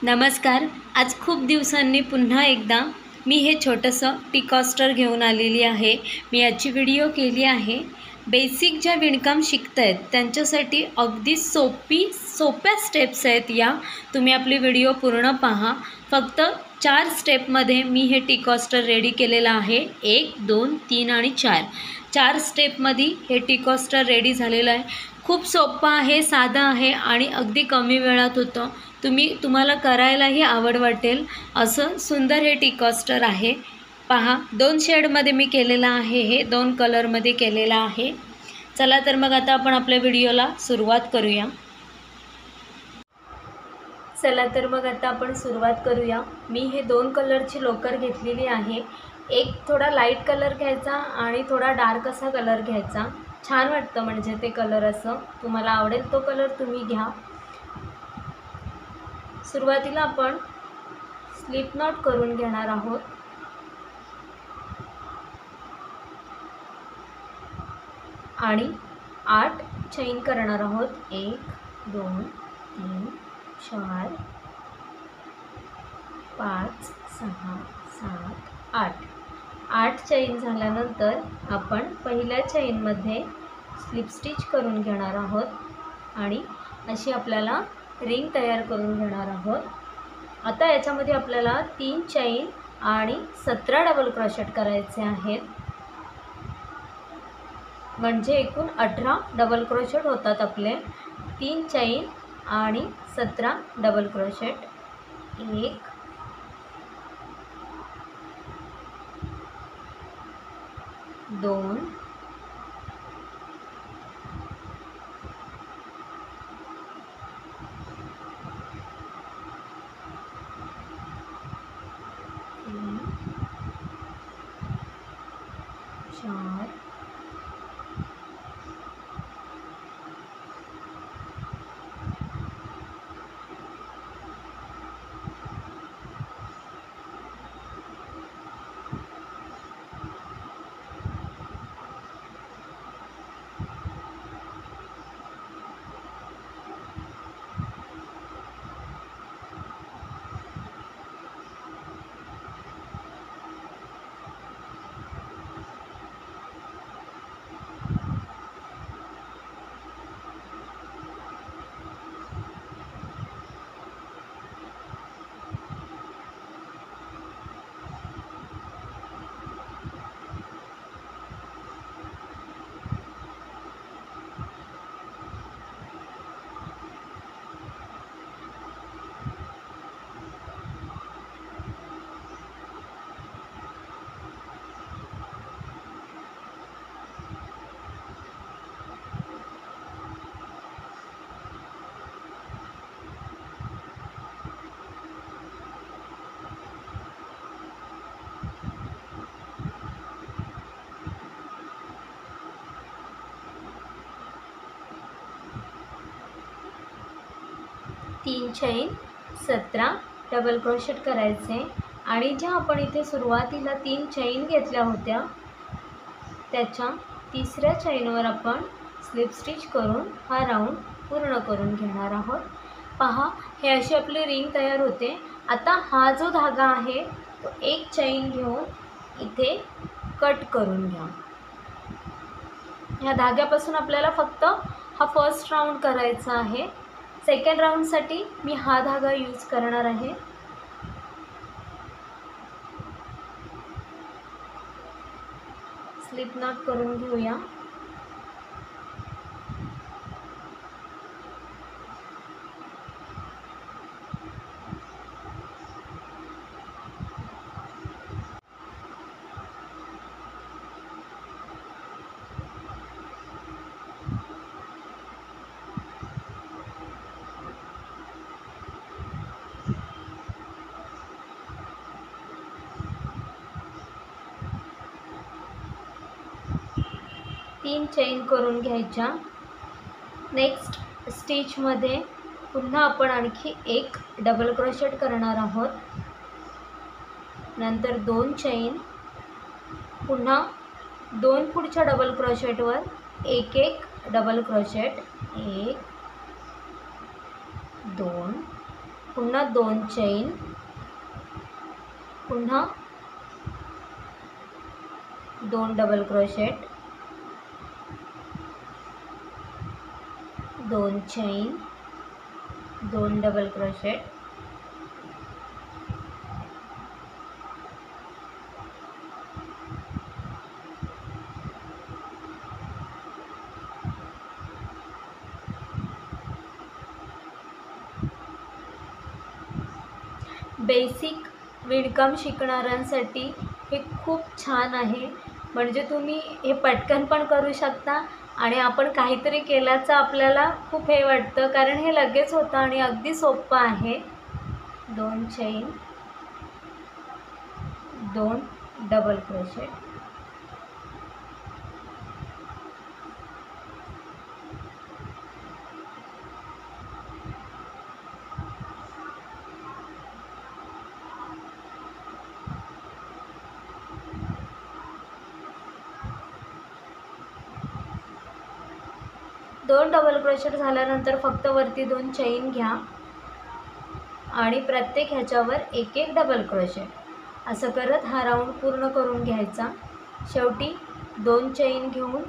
नमस्कार. आज खूप दिवसांनी पुन्हा एकदा मी हे छोटंसं टी कॉस्टर घेऊन आलेली आहे. मी याची व्हिडिओ केली आहे. बेसिक ज्या विणकाम शिकत आहेत त्यांच्यासाठी अगदी सोप्या स्टेप्स आहेत या. तुम्ही आपली व्हिडिओ पूर्ण पहा. फक्त 4 स्टेपमध्ये मी हे टी कॉस्टर रेडी केलेलं आहे. 1, 2, 3 आणि 4 स्टेपमध्ये हे टी कॉस्टर रेडी झालेलं आहे. खूप सोपं आहे, साधं आहे आणि अगदी कमी वेळात होतं. तुम्हाला करायलाही आवड वाटेल असं सुंदर हे टी कॉस्टर आहे. पहा, 2 शेडमध्ये मी केलेलं आहे. हे 2 कलरमध्ये केलेलं आहे. चला तर मग आता आपण आपल्या व्हिडिओला सुरुवात करूया. मी हे 2 कलरची लोकर घेतलेली आहे. एक थोडा लाईट कलर घ्यायचा आणि थोडा डार्क असा कलर घ्यायचा. छान वाटतं म्हणजे ते कलर असं. तुम्हाला आवडेल तो कलर तुम्ही घ्या. सुरुवातीला आपण स्लिप नॉट करून घेणार आहोत. आणि 8 चैन करणार आहोत. 1, 2, 3, 4, 5, 6, 7, 8 चैन झाल्यानंतर आपण पहिल्या चैनमध्ये स्लिप स्टिच करून घेणार आहोत आणि अशी आपल्याला रिंग तयार करून घेणार आहोत. आता याच्यामध्ये आपल्याला 3 चैन आणि 17 डबल क्रोशेट करायचे आहेत. म्हणजे एकूण 18 डबल क्रोशेट होतात आपले. 3 चैन आणि 17 डबल क्रोशेट. 1, 2, 4, 3 चैन 17 डबल क्रोशेट करायचे. आणि ज्या आपण इथे सुरुवातीला 3 चैन घेतल्या होत्या त्याच्या तिसऱ्या चैनवर आपण स्लिप स्टिच करून हा राऊंड पूर्ण करून घेणार आहोत. पहा, हे अशी आपली रिंग तयार होते. आता हा जो धागा आहे तो एक चैन घेऊन इथे कट करून घ्या. ह्या धाग्यापासून आपल्याला फक्त हा फर्स्ट राऊंड करायचा आहे. सेकंड राऊंडसाठी मी हा धागा यूज करणार आहे. स्लिप नॉट करून घेऊया. तीन चैन करून घ्यायच्या. नेक्स्ट स्टिचमध्ये पुन्हा आपण आणखी एक डबल क्रोशेट करणार आहोत. नंतर 2 चैन, पुन्हा 2 पुढच्या डबल क्रोशेटवर एक एक डबल क्रोशेट, 1 2 पुन्हा 2 चैन, पुन्हा 2 डबल क्रोशेट, 2 चैन, 2 डबल क्रोशेट, बेसिक विणकाम शिकणाऱ्यांसाठी हे खूप छान आहे. म्हणजे तुम्ही हे पटकन पण करू शकता आणि आपण काहीतरी केल्याचं आपल्याला खूप हे वाटतं, कारण हे लगेच होतं आणि अगदी सोपं आहे. 2 चैन, 2 डबल क्रोशेट, दोन डबल क्रोशेट झाल्यानंतर फक्त वरती 2 चैन घ्या आणि प्रत्येक ह्याच्यावर एक एक डबल क्रोशेट असं करत हा राऊंड पूर्ण करून घ्यायचा. शेवटी 2 चैन घेऊन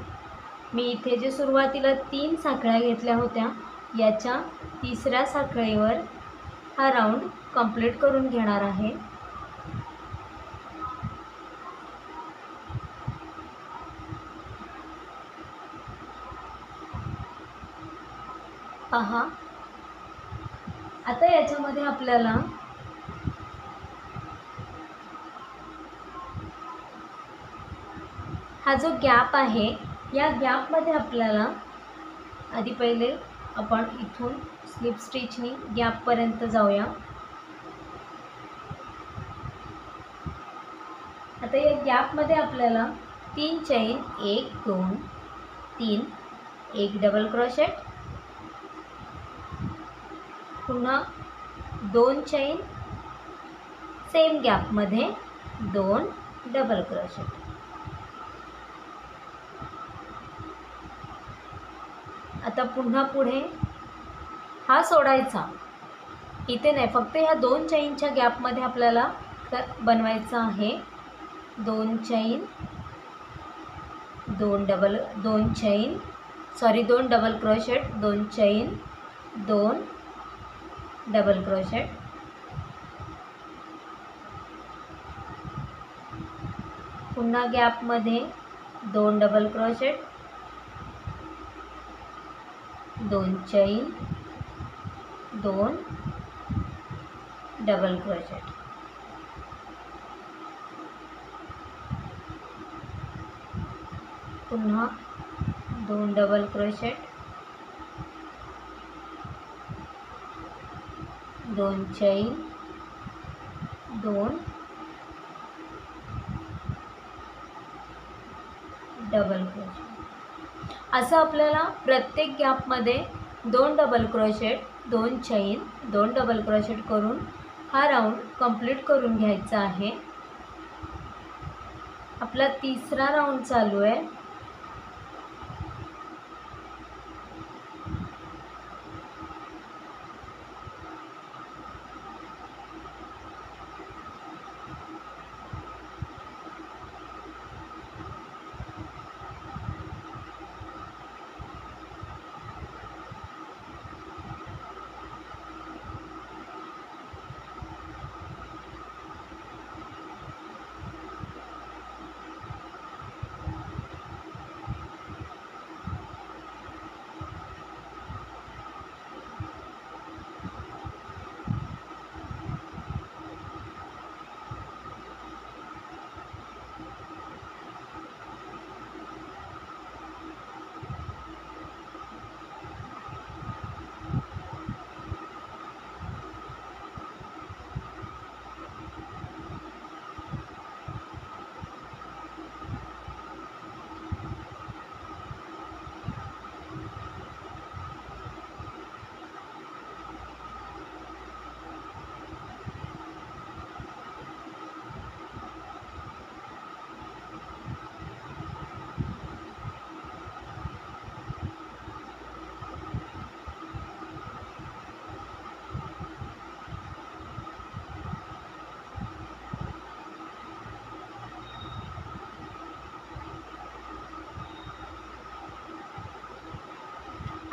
मी इथे जे सुरुवातीला 3 साखळ्या घेतल्या होत्या याच्या तिसऱ्या साखळीवर हा राऊंड कंप्लीट करून घेणार आहे. पहा, आता याच्यामध्ये आपल्याला हा जो गॅप आहे या गॅपमध्ये आपल्याला आधी पहिले आपण इथून स्लिप स्टिचनी गॅपपर्यंत जाऊया. आता या गॅपमध्ये आपल्याला 3 चैन, 1 2 3, 1 डबल क्रोशेट, पुन्हा 2 चैन, सेम गॅपमध्ये 2 डबल क्रोशेट. आता पुन्हा पुढे हा सोडायचा, इथे नाही, फक्त ह्या 2 चैनच्या गॅपमध्ये आपल्याला बनवायचं आहे. 2 चैन, 2 डबल क्रोशेट, 2 चैन, 2 डबल क्रोशेट, पुन्हा गॅपमध्ये 2 डबल क्रोशेट, 2 चैन, 2 डबल क्रोशेट, पुन्हा 2 डबल क्रोशेट, 2 चैन, 2 डबल क्रोशेट. असं आपल्याला प्रत्येक गॅपमध्ये 2 डबल क्रोशेट, 2 चैन, 2 डबल क्रोशेट करून हा राऊंड कंप्लीट करून घ्यायचा आहे. आपला तिसरा राऊंड चालू आहे.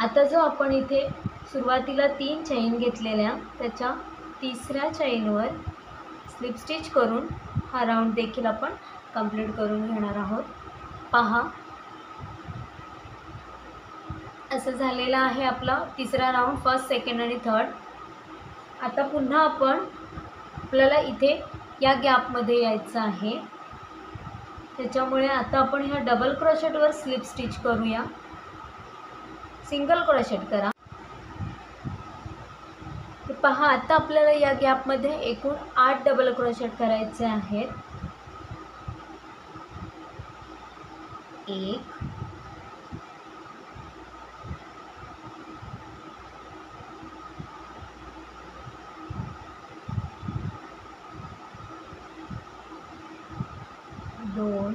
आता जो आपण इथे सुरुवातीला 3 चैन घेतलेल्या त्याच्या तिसऱ्या चैनवर स्लिप स्टिच करून हा राऊंड देखील आपण कंप्लीट करून घेणार आहोत। पहा, असं झालेला आहे आपला तिसरा राऊंड, फर्स्ट, सेकंड आणि थर्ड। आता पुन्हा आपल्याला इथे या गॅपमध्ये यायचं आहे, त्याच्यामुळे आता आपण ह्या डबल क्रोशेटवर स्लिप स्टिच करूया। सिंगल क्रोशेट करा। पहा, आता आपल्याला या गॅपमध्ये एकूण 8 डबल क्रोशेट करायचे आहेत। 1 2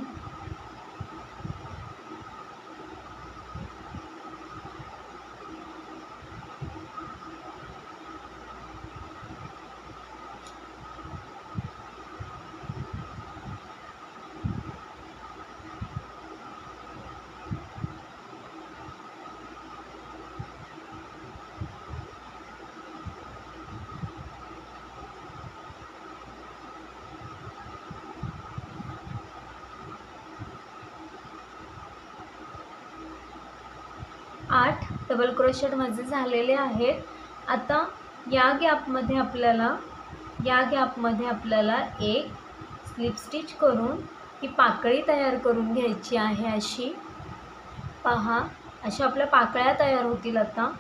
8 डबल क्रोशेट माझे झालेले आहेत। आता या गॅपमध्ये आपल्याला एक स्लिप स्टिच करून ही पाकळी तयार करून घ्यायची आहे। अशी पहा, अशा आपल्या पाकळ्या तयार होतील। आता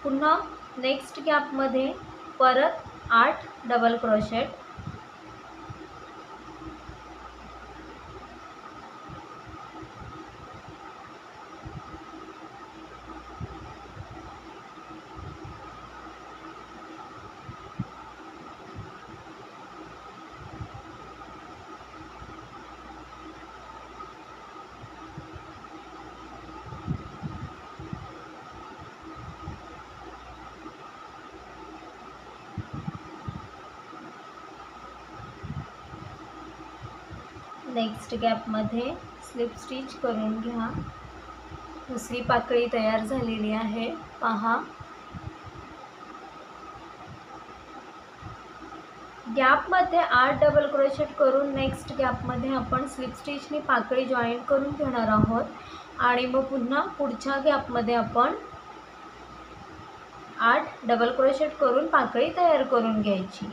पुन्हा नेक्स्ट गॅपमध्ये परत 8 डबल क्रोशेट, नेक्स्ट गॅपमध्ये स्लिप स्टिच करून घ्या। दुसरी पाकळी तयार झालेली आहे। पहा, गॅपमध्ये 8 डबल क्रोशेट करून नेक्स्ट गॅपमध्ये आपण स्लिप स्टिचनी पाकळी जॉईन करून घेणार आहोत आणि मग पुन्हा पुढच्या गॅपमध्ये आपण 8 डबल क्रोशेट करून पाकळी तयार करून घ्यायची।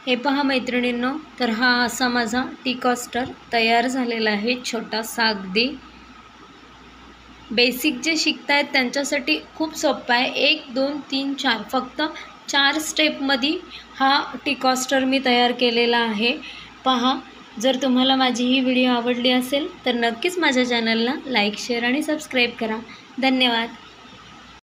हे पहा मैत्रिणींनो, तर हा असा माझा टी कॉस्टर तयार झालेला आहे, छोटासा अगदी। बेसिक जे शिकतायत त्यांच्यासाठी खूप सोपा आहे। 1 2 3 4 फक्त 4 स्टेपमध्ये हा टी कॉस्टर मी तयार केलेला आहे। पहा, जर तुम्हाला माझी ही व्हिडिओ आवडली असेल तर नक्कीच माझ्या चॅनलला लाईक, शेअर आणि सबस्क्राईब करा। धन्यवाद।